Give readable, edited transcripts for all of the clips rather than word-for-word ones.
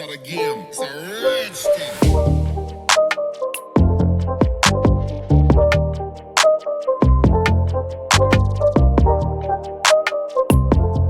the game. It's a rich thing.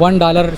$1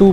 2